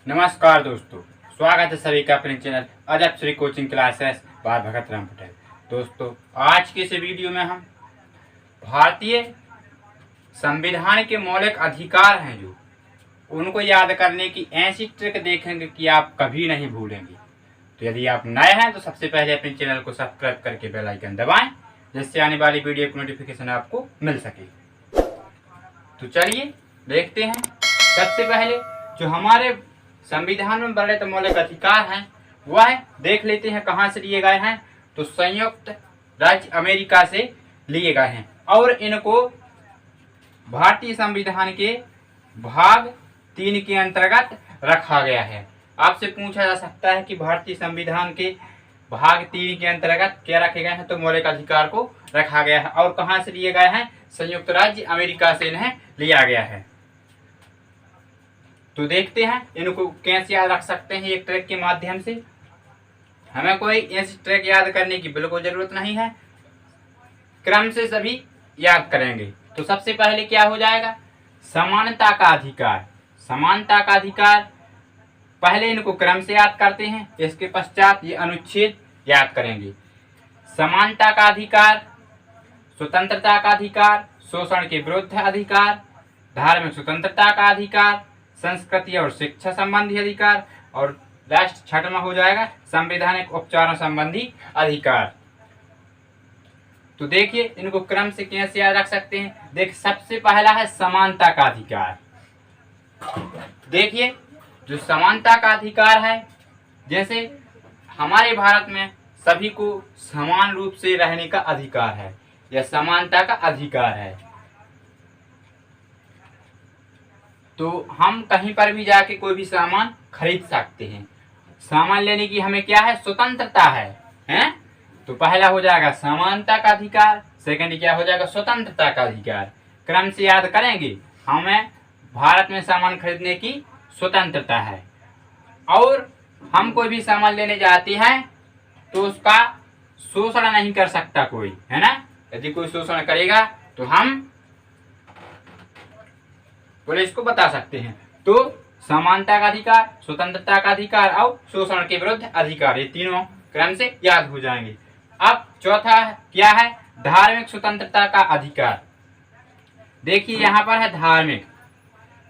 नमस्कार दोस्तों, स्वागत है सभी का अपने चैनल अजब Shri coaching classes bye Bhagat Ram Patel. दोस्तों, आज के इस वीडियो में हम भारतीय संविधान के मौलिक अधिकार हैं जो उनको याद करने की ऐसी ट्रिक देखेंगे कि आप कभी नहीं भूलेंगे। तो यदि आप नए हैं तो सबसे पहले अपने चैनल को सब्सक्राइब करके बेल आइकन दबाएं, जिससे आने वाली वीडियो की नोटिफिकेशन आपको मिल सके। तो चलिए देखते हैं। सबसे पहले जो हमारे संविधान में वर्णित मौलिक अधिकार हैं वह देख लेते हैं कहाँ से लिए गए हैं। तो संयुक्त राज्य अमेरिका से लिए गए हैं और इनको भारतीय संविधान के भाग 3 के अंतर्गत रखा गया है। आपसे पूछा जा सकता है कि भारतीय संविधान के भाग 3 के अंतर्गत क्या रखे गए हैं। तो मौलिक अधिकार को रखा गया है और कहाँ से लिए गए हैं? संयुक्त राज्य अमेरिका से इन्हें लिया गया है। तो देखते हैं इनको कैसे याद रख सकते हैं। एक ट्रिक के माध्यम से हमें कोई ऐसी ट्रिक याद करने की बिल्कुल जरूरत नहीं है, क्रम से सभी याद करेंगे। तो सबसे पहले क्या हो जाएगा? समानता का अधिकार। समानता का अधिकार पहले इनको क्रम से याद करते हैं, इसके पश्चात ये अनुच्छेद याद करेंगे। समानता का अधिकार, स्वतंत्रता का अधिकार, शोषण के विरुद्ध अधिकार, धार्मिक स्वतंत्रता का अधिकार, संस्कृति और शिक्षा संबंधी अधिकार और लास्ट छठवां हो जाएगा संवैधानिक उपचारों संबंधी अधिकार। तो देखिए इनको क्रम से कैसे याद रख सकते हैं। देख, सबसे पहला है समानता का अधिकार। देखिए जो समानता का अधिकार है, जैसे हमारे भारत में सभी को समान रूप से रहने का अधिकार है, यह समानता का अधिकार है। तो हम कहीं पर भी जाके कोई भी सामान खरीद सकते हैं। सामान लेने की हमें क्या है? स्वतंत्रता है? तो पहला हो जाएगा समानता का अधिकार, सेकंड क्या हो जाएगा? स्वतंत्रता का अधिकार। क्रम से याद करेंगे, हमें भारत में सामान खरीदने की स्वतंत्रता है और हम कोई भी सामान लेने जाते हैं तो उसका शोषण नहीं कर सकता कोई, है ना। यदि कोई शोषण करेगा तो हम पुलिस को बता सकते हैं। तो समानता का अधिकार, स्वतंत्रता का अधिकार और शोषण के विरुद्ध अधिकार, ये तीनों क्रम से याद हो जाएंगे। अब चौथा क्या है? धार्मिक स्वतंत्रता का अधिकार। देखिए यहाँ पर है धार्मिक,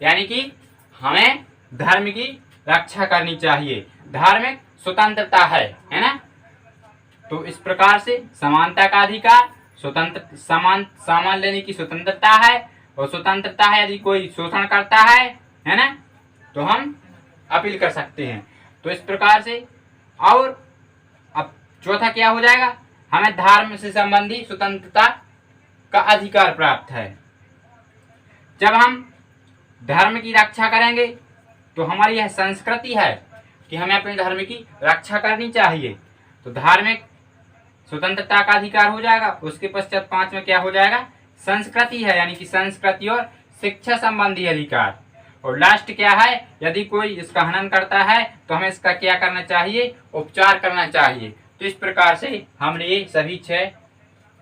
यानी कि हमें धर्म की रक्षा करनी चाहिए, धार्मिक स्वतंत्रता है ना। तो इस प्रकार से समानता का अधिकार, स्वतंत्र सामान लेने की स्वतंत्रता है और स्वतंत्रता है यदि कोई शोषण करता है ना, तो हम अपील कर सकते हैं। तो इस प्रकार से। और अब चौथा क्या हो जाएगा? हमें धर्म से संबंधी स्वतंत्रता का अधिकार प्राप्त है। जब हम धर्म की रक्षा करेंगे तो हमारी यह संस्कृति है कि हमें अपने धर्म की रक्षा करनी चाहिए। तो धार्मिक स्वतंत्रता का अधिकार हो जाएगा। उसके पश्चात 5 में क्या हो जाएगा? संस्कृति है, यानी कि संस्कृति और शिक्षा संबंधी अधिकार। और लास्ट क्या है? यदि कोई इसका हनन करता है तो हमें इसका क्या करना चाहिए? उपचार करना चाहिए। तो इस प्रकार से हमने ये सभी 6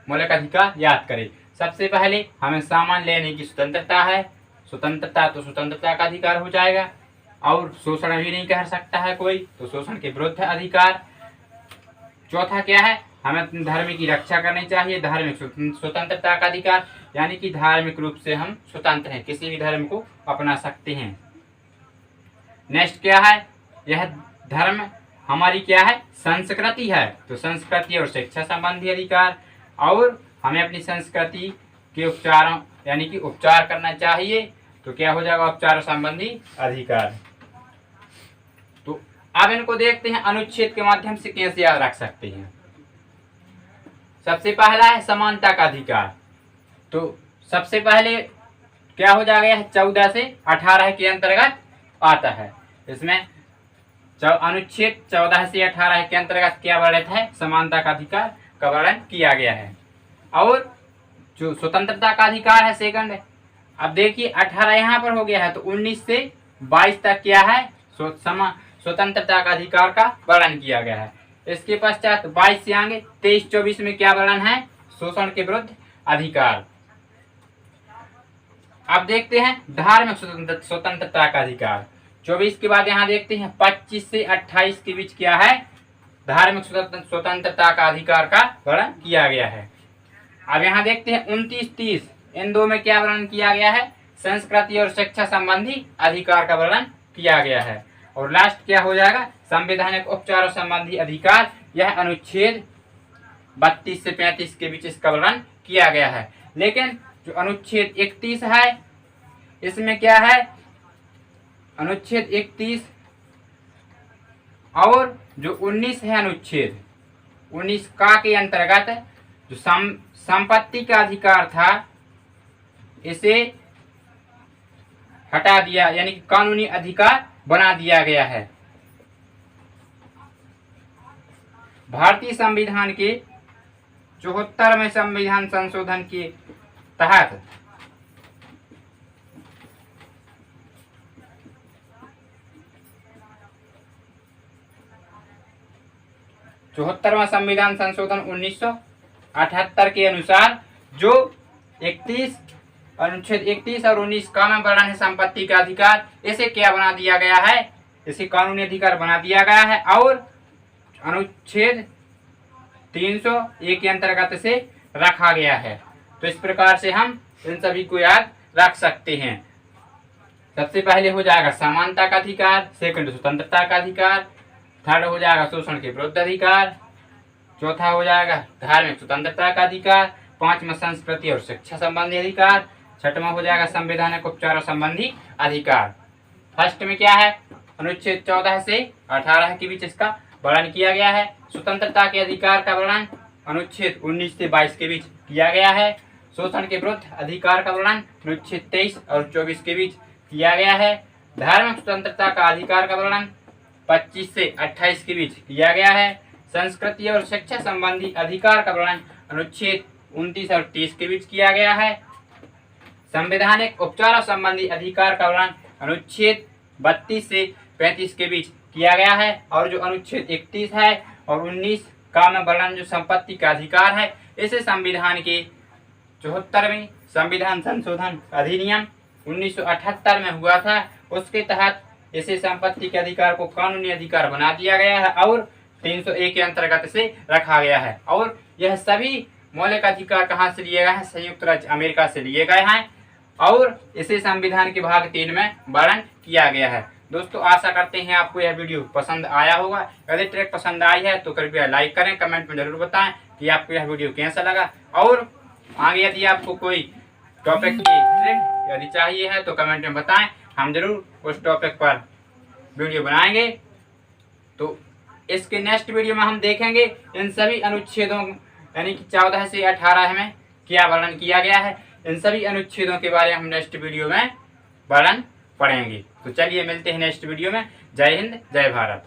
मौलिक अधिकार याद करे। सबसे पहले हमें सामान लेने की स्वतंत्रता है, स्वतंत्रता तो स्वतंत्रता का अधिकार हो जाएगा और शोषण भी नहीं कर सकता है कोई, तो शोषण के विरुद्ध अधिकार। चौथा क्या है? हमें अपने धर्म की रक्षा करनी चाहिए, धार्मिक स्वतंत्रता का अधिकार, यानी कि धार्मिक रूप से हम स्वतंत्र हैं, किसी भी धर्म को अपना सकते हैं। नेक्स्ट क्या है? यह धर्म हमारी क्या है? संस्कृति है। तो संस्कृति और शिक्षा संबंधी अधिकार, और हमें अपनी संस्कृति के उपचारों यानी कि उपचार करना चाहिए। तो क्या हो जाएगा? उपचार संबंधी अधिकार। तो अब इनको देखते हैं अनुच्छेद के माध्यम से कैसे याद रख सकते हैं। सबसे पहला है समानता का अधिकार। तो सबसे पहले क्या हो जाएगा? 14 से 18 के अंतर्गत आता है। इसमें अनुच्छेद 14 से 18 के अंतर्गत क्या वर्णित है? समानता का अधिकार का वर्णन किया गया है। और जो स्वतंत्रता का अधिकार है सेकंड। अब देखिए 18 यहाँ पर हो गया है, तो 19 से 22 तक क्या है? स्वतंत्रता का अधिकार का वर्णन किया गया है। इसके पश्चात 22 से आगे 23-24 में क्या वर्णन है? शोषण के विरुद्ध अधिकार। अब देखते हैं धार्मिक स्वतंत्रता का अधिकार। 24 के बाद यहाँ देखते हैं 25 से 28 के बीच क्या है, धार्मिक स्वतंत्रता का अधिकार का वर्णन किया गया है। अब यहाँ देखते हैं 29-30, इन दो में क्या वर्णन किया गया है, संस्कृति और शिक्षा संबंधी अधिकार का वर्णन किया गया है। और लास्ट क्या हो जाएगा, संवैधानिक उपचारों संबंधी अधिकार, यह अनुच्छेद 32 से 35 के बीच इसका वर्णन किया गया है। लेकिन जो अनुच्छेद 31 है इसमें क्या है, अनुच्छेद 31 और जो 19 है, अनुच्छेद 19 का के अंतर्गत जो संपत्ति का अधिकार था इसे हटा दिया, यानी कि कानूनी अधिकार बना दिया गया है। भारतीय संविधान के 74वें संविधान संशोधन के तहत चौहत्तरवां संविधान संशोधन 1978 के अनुसार जो 31 अनुच्छेद 31 और 19 का में वर्णन है संपत्ति का अधिकार, इसे क्या बना दिया गया है, इसे कानूनी अधिकार बना दिया गया है। और अनुच्छेद 301 के अंतर्गत से रखा गया है। तो इस प्रकार से हम इन सभी को याद रख सकते हैं। सबसे पहले हो जाएगा समानता का अधिकार, सेकंड स्वतंत्रता का अधिकार, थर्ड हो जाएगा शोषण के विरुद्ध अधिकार, चौथा हो जाएगा धार्मिक स्वतंत्रता का अधिकार, पांचवा संस्कृति और शिक्षा संबंधी अधिकार, छठवां हो जाएगा संवैधानिक उपचार संबंधी अधिकार। फर्स्ट में क्या है, अनुच्छेद 14 से 18 के बीच इसका वर्णन किया गया है। स्वतंत्रता के अधिकार का वर्णन अनुच्छेद 19 से 22 के बीच किया गया है। शोषण के विरुद्ध अधिकार का वर्णन अनुच्छेद 23 और 24 के बीच किया गया है। धार्मिक स्वतंत्रता का अधिकार का वर्णन 25 से 28 के बीच किया गया है। संस्कृति और शिक्षा संबंधी अधिकार का वर्णन अनुच्छेद 29 और 30 के बीच किया गया है। संवैधानिक उपचार संबंधी अधिकार का वर्णन अनुच्छेद 32 से 35 के बीच किया गया है। और जो अनुच्छेद 31 है और 19 का में वर्णन जो संपत्ति का अधिकार है, इसे संविधान के 74वें संविधान संशोधन अधिनियम 1978 में हुआ था, उसके तहत इसे संपत्ति के अधिकार को कानूनी अधिकार बना दिया गया है और 301 के अंतर्गत से रखा गया है। और यह सभी मौलिक अधिकार कहाँ से लिए गए हैं, संयुक्त राज्य अमेरिका से लिए गए हैं और इसे संविधान के भाग 3 में वर्णन किया गया है। दोस्तों आशा करते हैं आपको यह वीडियो पसंद आया होगा। यदि ट्रैक पसंद आई है तो कृपया लाइक करें, कमेंट में जरूर बताएं कि आपको यह वीडियो कैसा लगा। और आगे यदि आपको कोई टॉपिक की ट्रिक यदि चाहिए है तो कमेंट में बताएं, हम जरूर उस टॉपिक पर वीडियो बनाएंगे। तो इसके नेक्स्ट वीडियो में हम देखेंगे इन सभी अनुच्छेदों यानी कि 14 से 18 में क्या वर्णन किया गया है। इन सभी अनुच्छेदों के बारे में हम नेक्स्ट वीडियो में वर्णन पढ़ेंगे। तो चलिए मिलते हैं नेक्स्ट वीडियो में। जय हिंद, जय भारत।